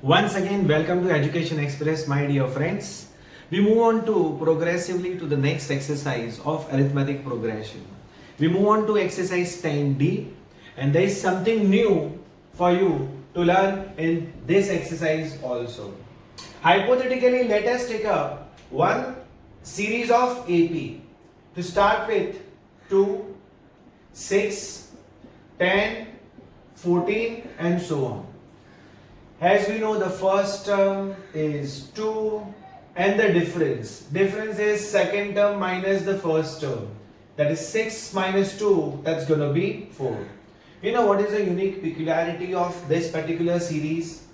Once again, welcome to Education Express, my dear friends. We move on to progressively to the next exercise of arithmetic progression. We move on to exercise 10D, and there is something new for you to learn in this exercise also. Hypothetically, let us take up one series of AP to start with 2, 6, 10, 14 and so on. As we know, the first term is 2 and the difference is second term minus the first term. That is 6 minus 2, that's going to be 4. You know what is the unique peculiarity of this particular series?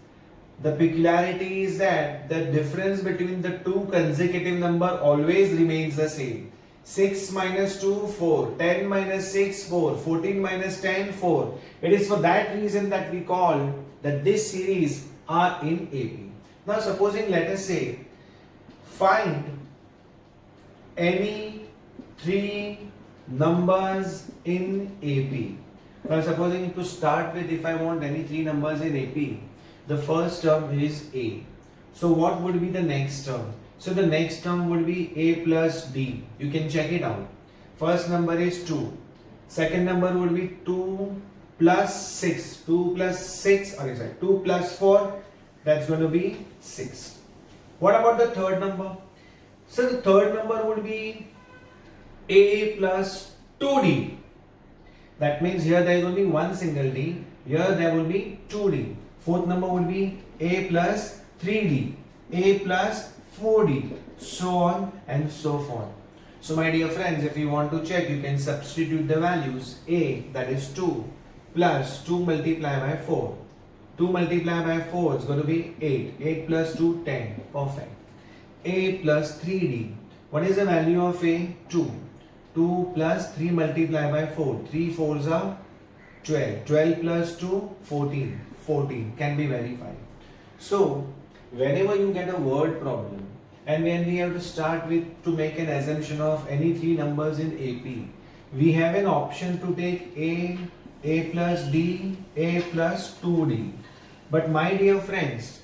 The peculiarity is that the difference between the two consecutive number always remains the same. 6 minus 2, 4. 10 minus 6, 4. 14 minus 10, 4. It is for that reason that we call that this series are in AP. Now supposing, let us say, find any three numbers in AP. Now supposing to start with, if I want any three numbers in AP, the first term is A. So what would be the next term? So the next term would be A plus D. You can check it out. First number is 2. Second number would be 2 plus 6. 2 plus 6, sorry, 2 plus 4, that's going to be 6. What about the third number? So the third number would be A plus 2D. That means here there is only one single D. Here there will be 2D. Fourth number would be A plus 3D. A plus 4D. So on and so forth. So my dear friends, if you want to check, you can substitute the values. A, that is 2, plus 2 multiplied by 4. 2 multiplied by 4 is going to be 8. 8 plus 2, 10. Perfect. A plus 3D. What is the value of A? 2. 2 plus 3 multiplied by 4. 3 4s are 12. 12 plus 2, 14. 14 can be verified. So, whenever you get a word problem, and when we have to start with to make an assumption of any three numbers in AP, we have an option to take A plus D, A plus 2D. But my dear friends,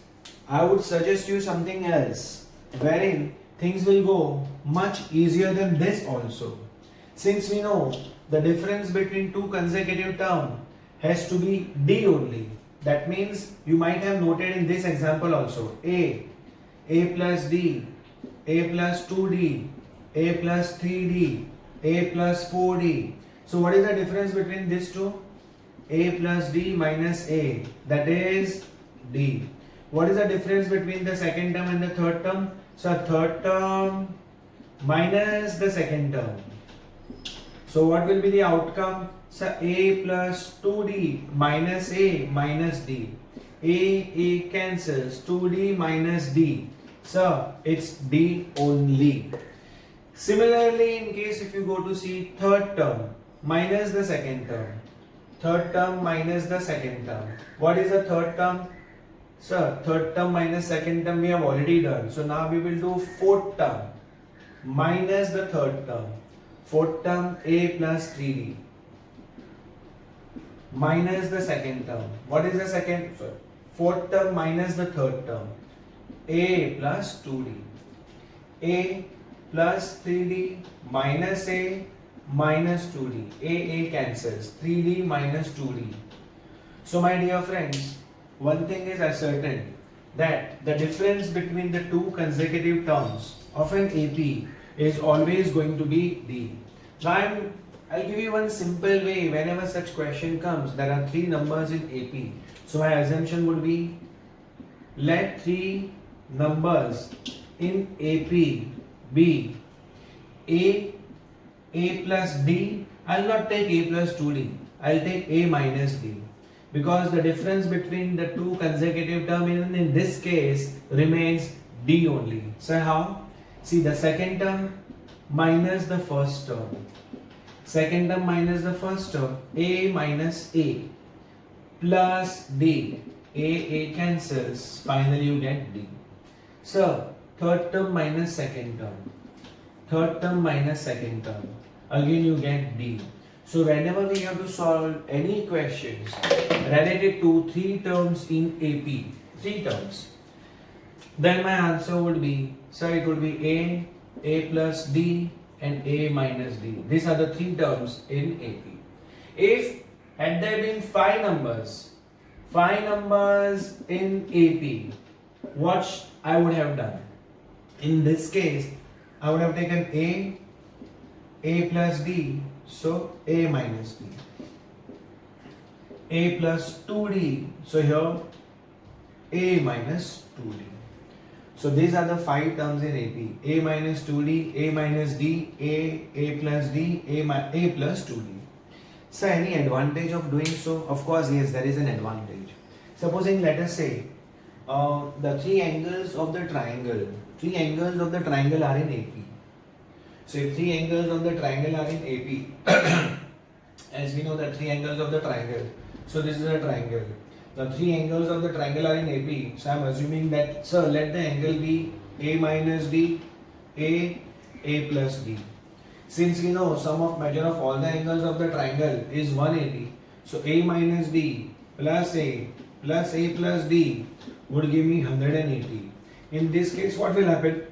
I would suggest you something else, wherein things will go much easier than this also. Since we know the difference between two consecutive terms has to be D only. That means you might have noted in this example also A plus D, A plus 2D, A plus 3D, A plus 4D. So what is the difference between these two? A plus D minus A, that is D. What is the difference between the second term and the third term? So third term minus the second term. So what will be the outcome? So A plus 2D minus A minus D. A cancels, 2D minus D. So it's D only. Similarly, in case if you go to see third term minus the second term. Third term minus the second term. What is the third term? Sir, third term minus second term we have already done. So now we will do fourth term minus the third term. Fourth term A plus 3D minus the second term. What is the second? Sorry. Fourth term minus the third term. A plus 2D. A plus 3D minus A minus 2D. A cancels. 3D minus 2D. So my dear friends, one thing is ascertained, that the difference between the two consecutive terms of an AP is always going to be D. Now I'll give you one simple way. Whenever such question comes, there are three numbers in AP. So my assumption would be, let three numbers in AP be A plus D. I'll not take A plus 2D. I'll take A minus D. Because the difference between the two consecutive terms in this case remains D only. So how? See, the second term minus the first term. Second term minus the first term. A minus A plus D. A cancels. Finally you get D. So, third term minus second term. Third term minus second term. Again you get D. So whenever we have to solve any questions related to three terms in AP, three terms. Then my answer would be, sir, it would be A plus D and A minus D. These are the three terms in AP. If had there been five numbers in AP, what I would have done? In this case, I would have taken A plus D, so A minus D. A plus 2D, so here A minus 2D. So these are the five terms in AP. A minus 2D, A minus D, A plus D, A plus 2D. So any advantage of doing so? Of course, yes, there is an advantage. Supposing, let us say, the three angles of the triangle are in AP. So if three angles of the triangle are in AP, as we know the three angles of the triangle, so this is a triangle. The three angles of the triangle are in AP. So I am assuming that, sir, let the angle be A minus D, A plus D. Since we know sum of measure of all the angles of the triangle is 180, so A minus D plus A plus D would give me 180. In this case, what will happen?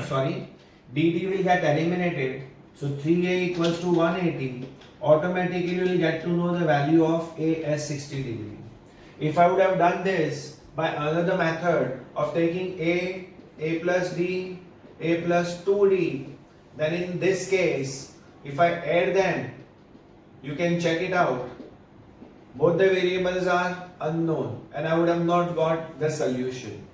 Sorry, dt will get eliminated. So 3A equals to 180. Automatically you will get to know the value of A as 60 degree. If I would have done this by another method of taking A plus D, A plus 2D, then in this case, if I add them, you can check it out. Both the variables are unknown and I would have not got the solution.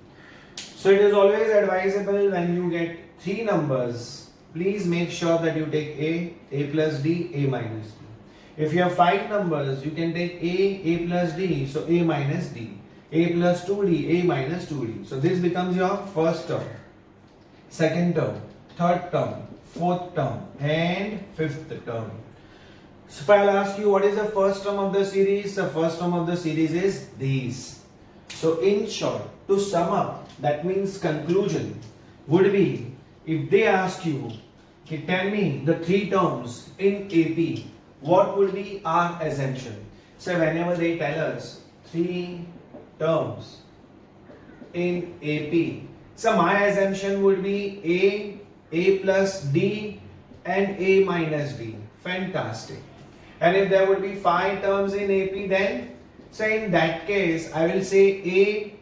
So it is always advisable when you get three numbers, please make sure that you take A plus D, A minus D. If you have five numbers, you can take A plus D, so A minus D, A plus 2D, A minus 2D. So this becomes your first term, second term, third term, fourth term and fifth term. So if I'll ask you what is the first term of the series, the first term of the series is these. So in short, to sum up, that means conclusion would be, if they ask you, okay, tell me the three terms in AP, what would be our assumption? So whenever they tell us three terms in AP, so my assumption would be A plus D and A minus D. Fantastic. And if there would be five terms in AP, then say in that case I will say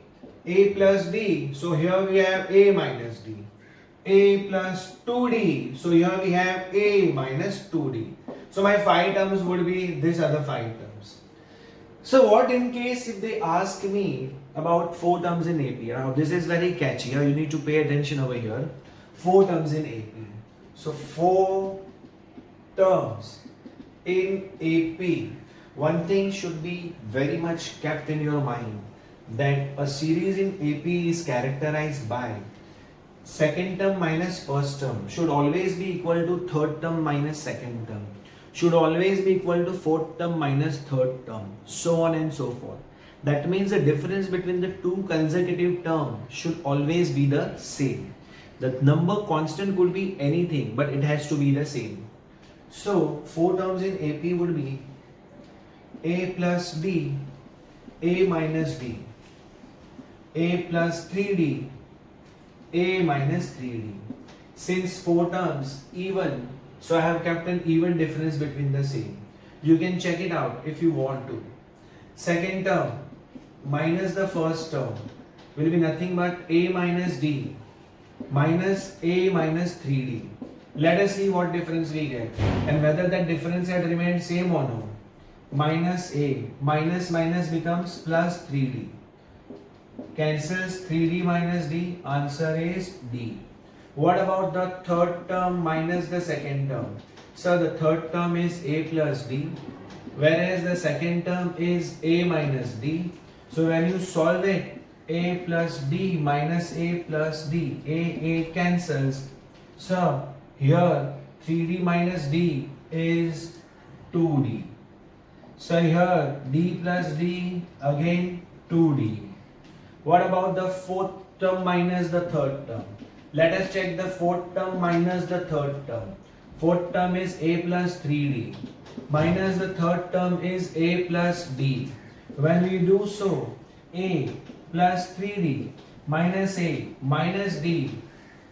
A plus D. So here we have A minus D. A plus 2D. So here we have A minus 2D. So my five terms would be these are the five terms. So what in case if they ask me about four terms in AP? Now this is very catchy. You need to pay attention over here. Four terms in AP. So four terms in AP. One thing should be very much kept in your mind, that a series in AP is characterized by second term minus first term should always be equal to third term minus second term, should always be equal to fourth term minus third term, so on and so forth. That means the difference between the two consecutive terms should always be the same. The number constant could be anything, but it has to be the same. So four terms in AP would be A plus D, A minus D, A plus 3D, A minus 3D. Since four terms even, so I have kept an even difference between the same. You can check it out if you want to. Second term minus the first term will be nothing but A minus D minus A minus 3D. Let us see what difference we get and whether that difference had remained same or no. Minus A, minus minus becomes plus 3D. Cancels 3D minus D, answer is D. What about the third term minus the second term? So the third term is A plus D, whereas the second term is A minus D. So when you solve it, A plus D minus A plus D, A cancels. So here 3D minus D is 2D. So here D plus D again 2D. What about the fourth term minus the third term? Let us check the fourth term minus the third term. Fourth term is A plus 3D minus the third term is A plus D. When we do so, A plus 3d minus a minus d.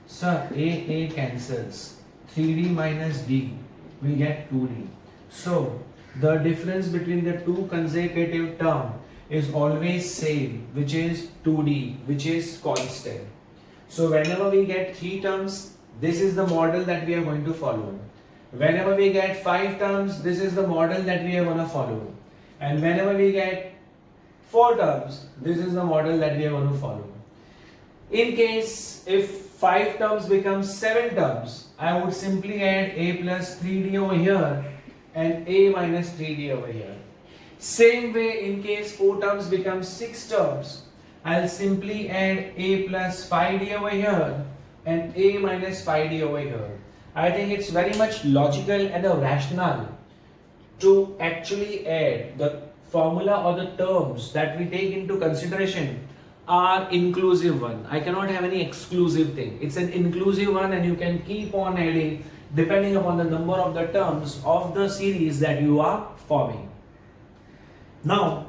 Sir, a cancels. 3d minus d, we get 2d. So the difference between the two consecutive term is always same, which is 2d, which is constant. So whenever we get 3 terms, this is the model that we are going to follow. Whenever we get 5 terms, this is the model that we are going to follow. And whenever we get 4 terms, this is the model that we are going to follow. In case if 5 terms become 7 terms, I would simply add a plus 3d over here and a minus 3d over here. Same way, in case 4 terms become 6 terms, I'll simply add a plus 5d over here and a minus 5d over here. I think it's very much logical and a rational to actually add the formula or the terms that we take into consideration are inclusive one. I cannot have any exclusive thing. It's an inclusive one and you can keep on adding depending upon the number of the terms of the series that you are forming. Now,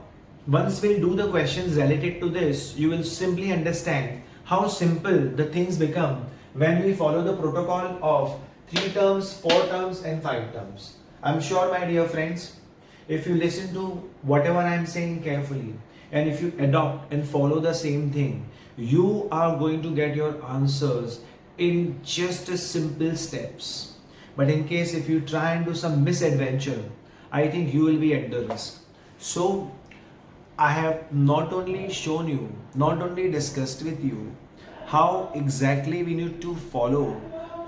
once we do the questions related to this, you will simply understand how simple the things become when we follow the protocol of 3 terms, 4 terms and 5 terms. I'm sure, my dear friends, if you listen to whatever I am saying carefully and if you adopt and follow the same thing, you are going to get your answers in just a simple steps. But in case if you try and do some misadventure, I think you will be at the risk. So I have not only shown you, not only discussed with you how exactly we need to follow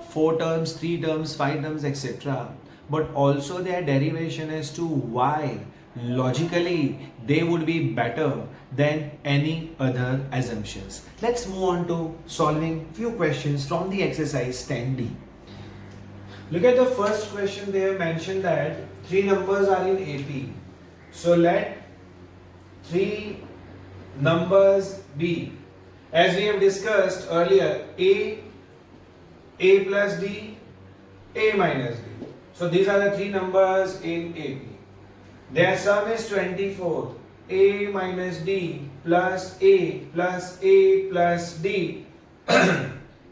4 terms, 3 terms, 5 terms, etc. but also their derivation as to why logically they would be better than any other assumptions. Let's move on to solving few questions from the exercise 10D. Look at the first question. They have mentioned that 3 numbers are in AP. So let 3 numbers be, as we have discussed earlier, A plus D, A minus D. So these are the 3 numbers in AP. Their sum is 24. A minus D plus A plus A plus D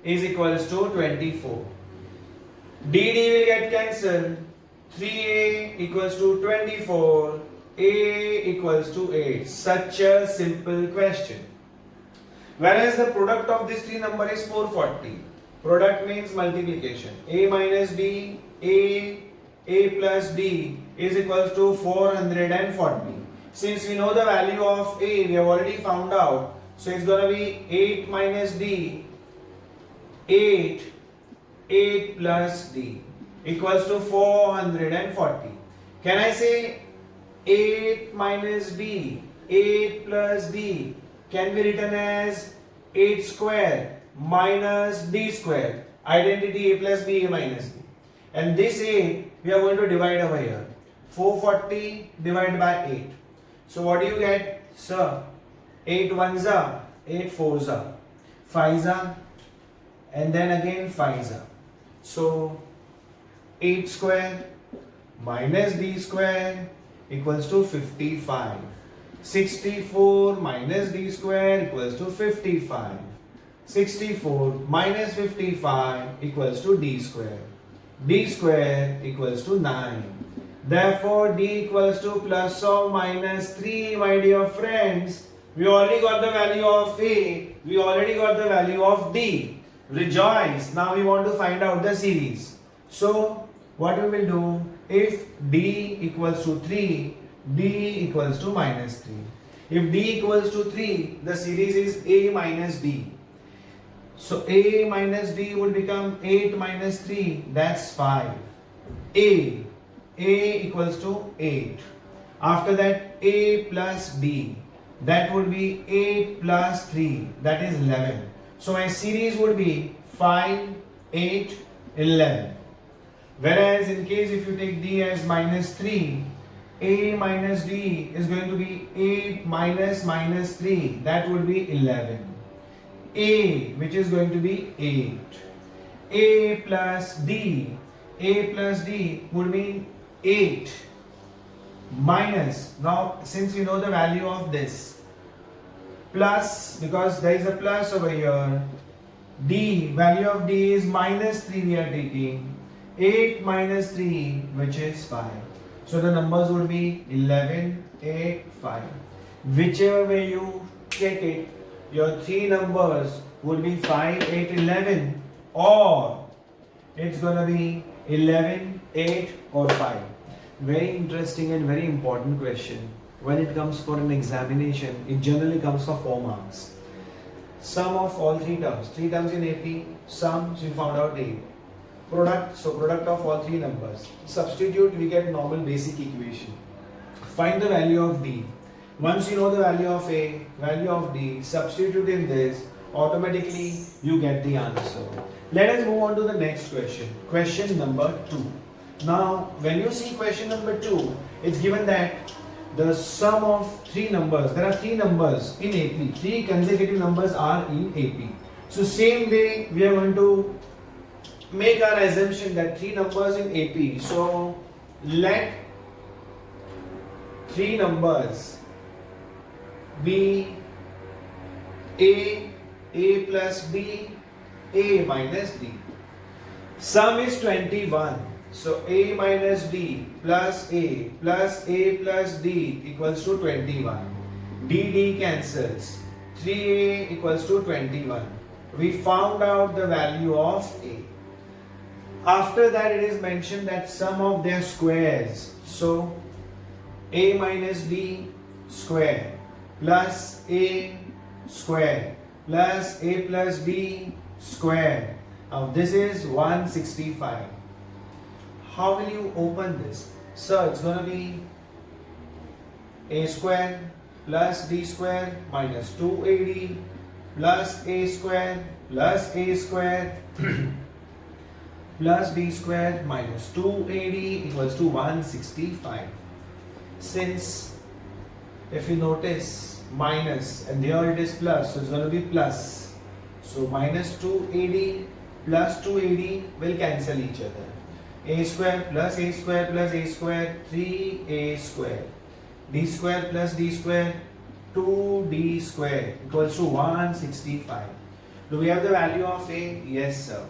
is equals to 24. DD will get cancelled. 3A equals to 24. A equals to 8. Such a simple question. Whereas the product of these 3 numbers is 440. Product means multiplication. A minus D, A plus D is equals to 440. Since we know the value of A, we have already found out. So it's going to be 8 minus D, 8 plus D equals to 440. Can I say 8 minus D, 8 plus D can be written as 8 square minus D square. Identity A plus B, A minus B. And this 8 we are going to divide over here. 440 divided by 8. So what do you get? Sir, 8 ones are, 8 fours are, 5s are, and then again 5s are. So 8 square minus D square equals to 55. 64 minus D square equals to 55. 64 minus 55 equals to D square. D square equals to 9. Therefore, D equals to plus or minus 3, my dear friends. We already got the value of A. We already got the value of D. Rejoice. Now we want to find out the series. So, what we will do? If D equals to 3, D equals to minus 3. If D equals to 3, the series is A minus D. So A minus D would become 8 minus 3, that's 5. A equals to 8. After that, A plus D, that would be 8 plus 3, that is 11. So my series would be 5, 8, 11. Whereas in case if you take D as minus 3, A minus D is going to be 8 minus 3, that would be 11. A, which is going to be 8. A plus D would mean 8 minus, now since you know the value of this, plus, because there is a plus over here, D, value of D is minus 3 we are taking. 8 minus 3, which is 5. So the numbers would be 11, 8, 5. Whichever way you check it, your three numbers would be 5, 8, 11, or it's gonna be 11, 8 or 5. Very interesting and very important question. When it comes for an examination, it generally comes for 4 marks. Sum of all three terms in AP, sum, so you found out A. Product, so product of all three numbers. Substitute, we get normal basic equation. Find the value of D. Once you know the value of A, value of D, substitute in this, automatically you get the answer. Let us move on to the next question. Question number 2. Now, when you see question number 2, it's given that the sum of three numbers, there are three numbers in AP, three consecutive numbers are in AP. So same way we are going to make our assumption that three numbers in AP. So let three numbers be A plus B, A minus D. Sum is 21. So A minus D plus A plus D equals to 21. D cancels. 3A equals to 21. We found out the value of A. After that it is mentioned that sum of their squares. So A minus D square plus A square plus A plus B square. Now this is 165. How will you open this? So it's going to be A square plus D square minus 2AD plus A square plus plus D square minus 2AD equals to 165. Since if you notice minus and here it is plus, so it's going to be plus. So minus 2AD plus 2AD will cancel each other. A square plus A square plus A square, 3A square. D square plus D square, 2D square equals to 165. Do we have the value of A? Yes, sir.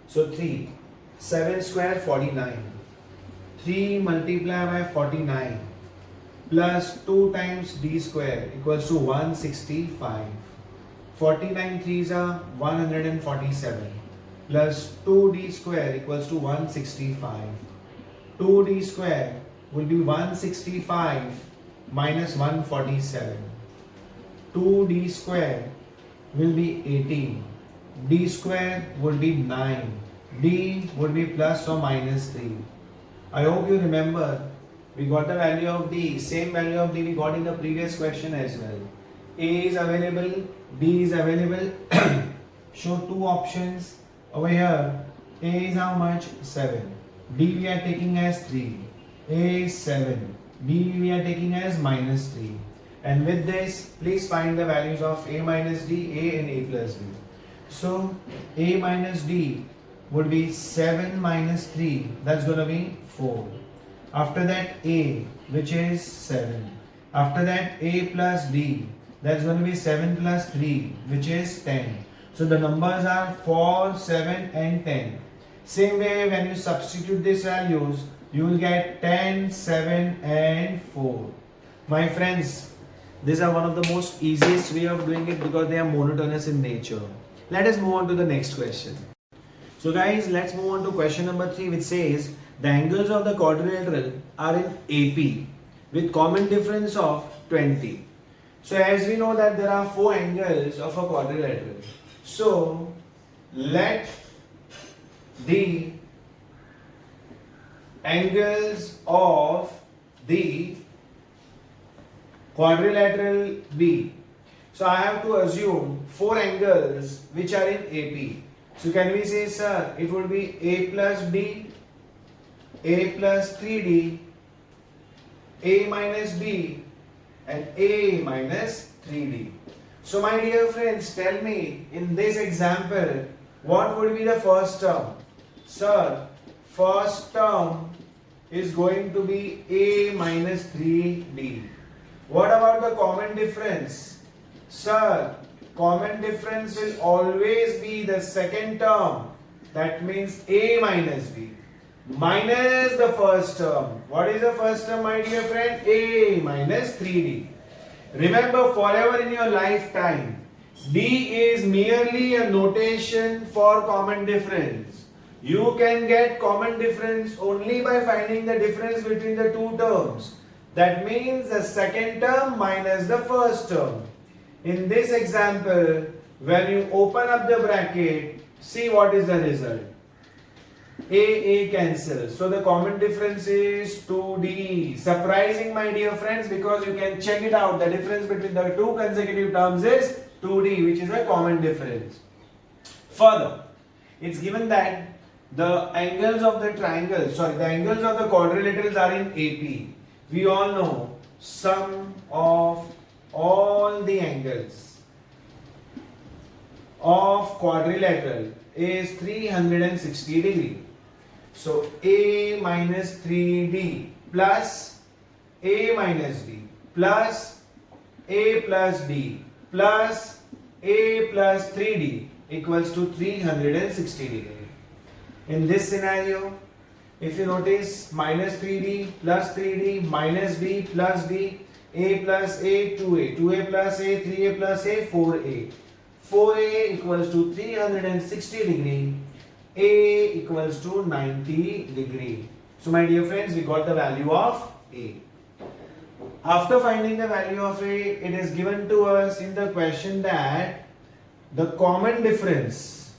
So 3. 7 square 49. 3 multiplied by 49 plus 2 times D square equals to 165. 49 3s are 147. Plus 2D square equals to 165. 2D square will be 165 minus 147. 2D square will be 18. D square will be 9. D would be plus or minus 3. I hope you remember we got the value of D. Same value of D we got in the previous question as well. A is available, B is available. Show two options. Over here, A is how much? 7. D we are taking as 3. A is 7. B we are taking as minus 3. And with this, please find the values of A minus D, A and A plus B. So, A minus D would be 7 minus 3. That's going to be 4. After that, A, which is 7. After that, A plus D. That's going to be 7 plus 3, which is 10. So the numbers are 4, 7 and 10. Same way when you substitute these values, you will get 10, 7 and 4. My friends, these are one of the most easiest way of doing it because they are monotonous in nature. Let us move on to the next question. So guys, let's move on to question number 3, which says the angles of the quadrilateral are in AP with common difference of 20. So as we know that there are 4 angles of a quadrilateral. So let the angles of the quadrilateral be. So I have to assume 4 angles which are in AP. So can we say, sir, it would be A plus B, A plus 3D, A minus B and A minus 3D. So my dear friends, tell me in this example, what would be the first term? Sir, first term is going to be A minus 3D. What about the common difference? Sir, common difference will always be the second term. That means A minus B minus the first term. What is the first term, my dear friend? A minus 3D. Remember, forever in your lifetime, D is merely a notation for common difference. You can get common difference only by finding the difference between the two terms. That means the second term minus the first term. In this example, when you open up the bracket, see what is the result. A cancels. So the common difference is 2D. Surprising, my dear friends, because you can check it out. The difference between the two consecutive terms is 2D, which is a common difference. Further, it's given that the angles of the quadrilaterals are in AP. We all know sum of all the angles of quadrilateral is 360 degree. So A minus 3D plus A minus D plus A plus D plus A plus 3D equals to 360 degree. In this scenario, if you notice, minus 3D plus 3D minus D plus D, A plus A, 2A, 2A plus A, 3A plus A, 4A. 4A equals to 360 degree, A equals to 90 degree. So my dear friends, we got the value of A. After finding the value of A, it is given to us in the question that the common difference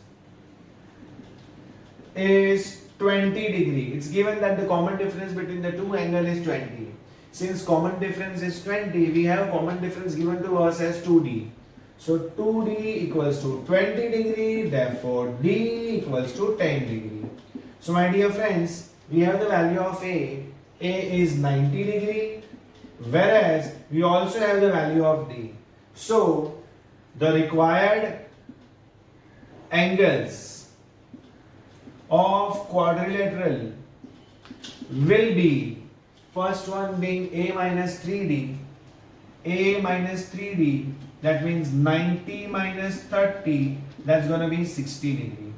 is 20 degree. It's given that the common difference between the two angles is 20. Since common difference is 20, we have common difference given to us as 2D. So 2D equals to 20 degree, therefore D equals to 10 degree. So my dear friends, we have the value of A. A is 90 degree, whereas we also have the value of D. So the required angles of quadrilateral will be, first one being A minus 3D, A minus 3D, that means 90 minus 30, that's going to be 60 degree.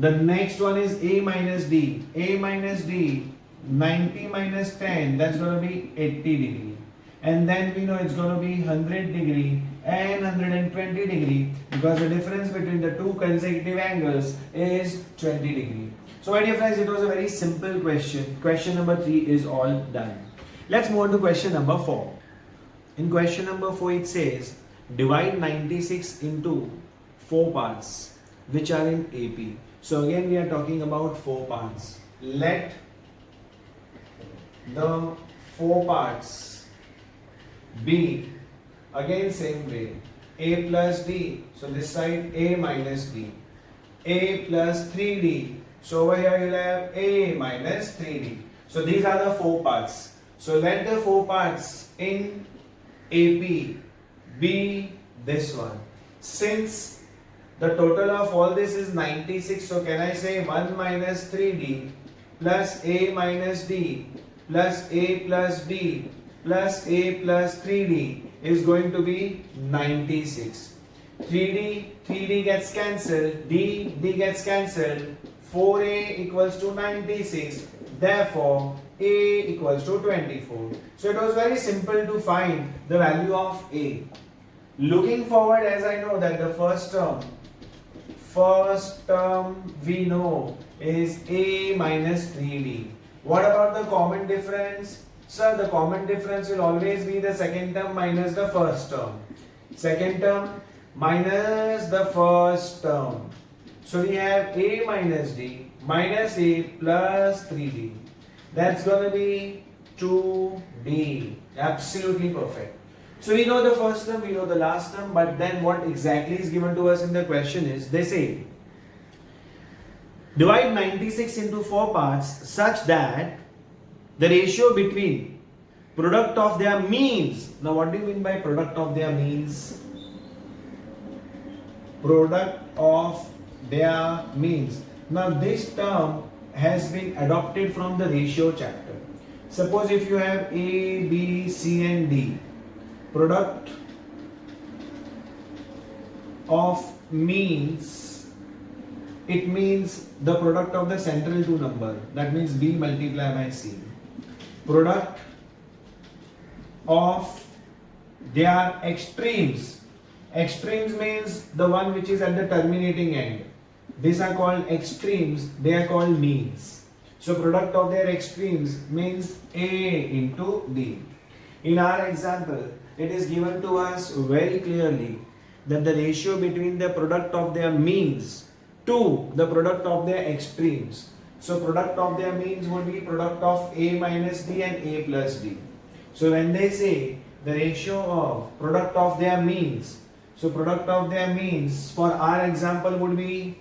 The next one is A minus D, A minus D, 90 minus 10, that's going to be 80 degree. And then we know it's going to be 100 degree and 120 degree, because the difference between the two consecutive angles is 20 degree. So my dear friends, it was a very simple question. Question number 3 is all done. Let's move on to question number 4. In question number 4, it says divide 96 into 4 parts which are in AP. So again we are talking about 4 parts. Let the 4 parts be, again same way, A plus D, so this side A minus D, A plus 3D, so over here you'll have A minus 3D. So these are the 4 parts. So let the 4 parts in AP be this one. Since the total of all this is 96, so can I say 1 minus 3D plus A minus D plus A plus D plus A plus 3D is going to be 96. 3D gets cancelled, D gets cancelled, 4A equals to 96, therefore A equals to 24. So it was very simple to find the value of A. Looking forward, as I know that the first term we know is A minus 3D. What about the common difference? Sir, the common difference will always be the second term minus the first term. Second term minus the first term. So we have A minus D minus A plus 3D. That's going to be 2D. Absolutely perfect. So we know the first term, we know the last term, but then what exactly is given to us in the question is, they say divide 96 into 4 parts such that the ratio between product of their means. Now what do you mean by product of their means? Product of their means. Now this term has been adopted from the ratio chapter. Suppose if you have A, B, C and D, product of means, it means the product of the central two number, that means B multiplied by C. Product of their extremes. Extremes means the one which is at the terminating end. These are called extremes, they are called means. So product of their extremes means A into D. In our example, it is given to us very clearly that the ratio between the product of their means to the product of their extremes. So product of their means would be product of A minus D and A plus D. So when they say the ratio of product of their means, so product of their means for our example would be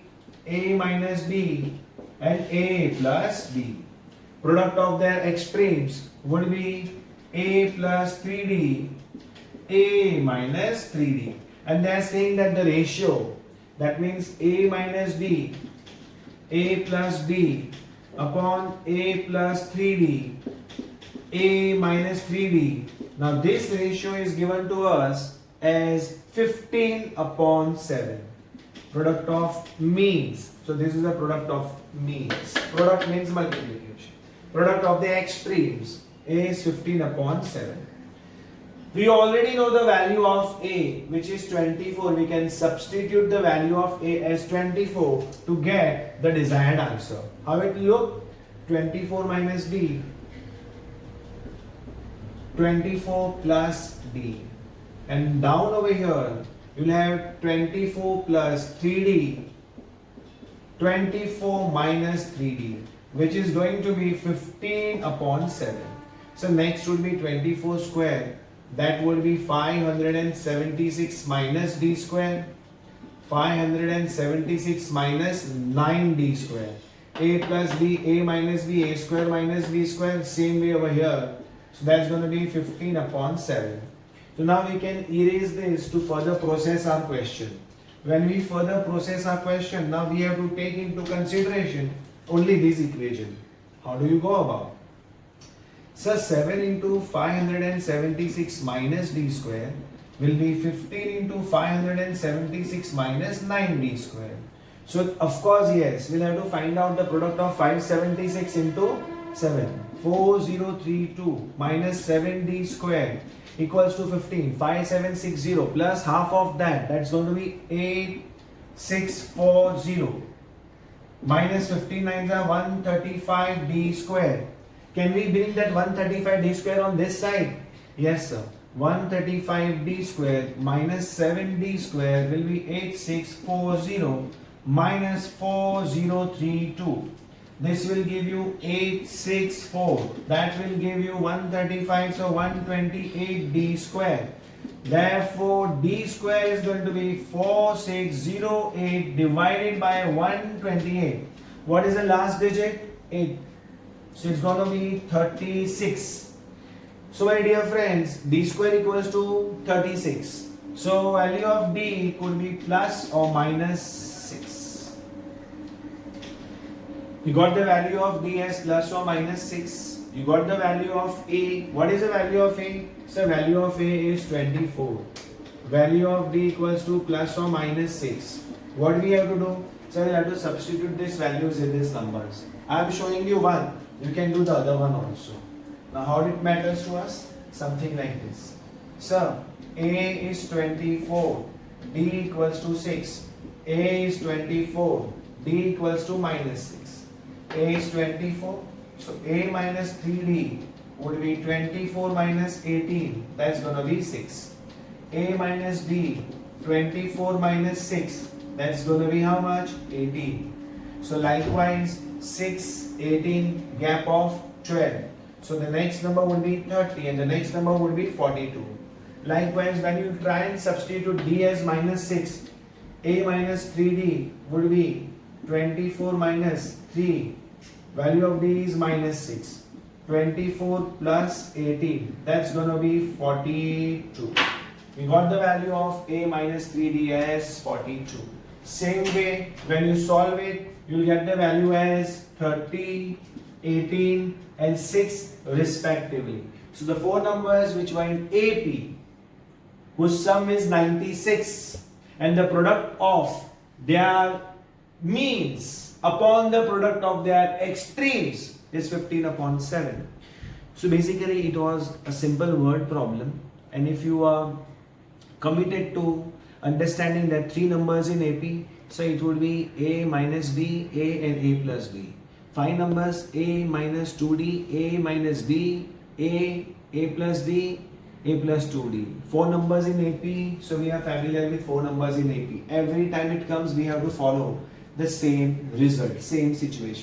A minus B and A plus B. Product of their extremes would be A plus 3D, A minus 3D. And they are saying that the ratio, that means A minus B, A plus B upon A plus 3D, A minus 3D. Now this ratio is given to us as 15 upon 7. Product of means. So this is the product of means. Product means multiplication. Product of the extremes is 15 upon 7. We already know the value of A, which is 24. We can substitute the value of A as 24 to get the desired answer. How it will look? 24 minus D, 24 plus D. And down over here, you will have 24 plus 3D, 24 minus 3D, which is going to be 15 upon 7. So next would be 24 square. That would be 576 minus D square. 576 minus 9D square. A plus B, A minus B, A square minus B square. Same way over here. So that's going to be 15 upon 7. So now we can erase this to further process our question. When we further process our question, now we have to take into consideration only this equation. How do you go about? So 7 into 576 minus D square will be 15 into 576 minus 9D square. So of course, yes, we'll have to find out the product of 576 into 7. 4032 minus 7D square equals to 15. 5760 plus half of that, that's going to be 8640 minus 15 nines are 135D square. Can we bring that 135D square on this side? Yes, sir. 135D square minus 7D square will be 8640 minus 4032. This will give you 864. That will give you 135, so 128D square. Therefore, D square is going to be 4608 divided by 128. What is the last digit? 8. So it's going to be 36. So my dear friends, D square equals to 36. So value of D could be plus or minus 6. You got the value of D as plus or minus 6. You got the value of A. What is the value of A? So value of A is 24. Value of D equals to plus or minus 6. What we have to do? So we'll have to substitute these values in these numbers. I am showing you one. You can do the other one also. Now how it matters to us? Something like this. So A is 24. D equals to 6. A is 24. D equals to minus 6. A is 24. So A minus 3D would be 24 minus 18. That's going to be 6. A minus D, 24 minus 6. That's going to be how much? 18. So likewise, 6, 18, gap of 12. So the next number would be 30 and the next number would be 42. Likewise, when you try and substitute D as minus 6, A minus 3D would be 24 minus 3. Value of D is minus 6. 24 plus 18. That's going to be 42. We got the value of A minus 3D as 42. Same way, when you solve it, you'll get the value as 30, 18 and 6 respectively. So the four numbers which were in AP, whose sum is 96 and the product of their means upon the product of their extremes is 15 upon 7. So basically it was a simple word problem, and if you are committed to understanding that three numbers in AP, so it would be A minus B, A and A plus B. Five numbers, A minus 2D, A minus B, A plus D, A plus 2D. Four numbers in AP, so we are familiar with four numbers in AP. Every time it comes, we have to follow the same result, same situation.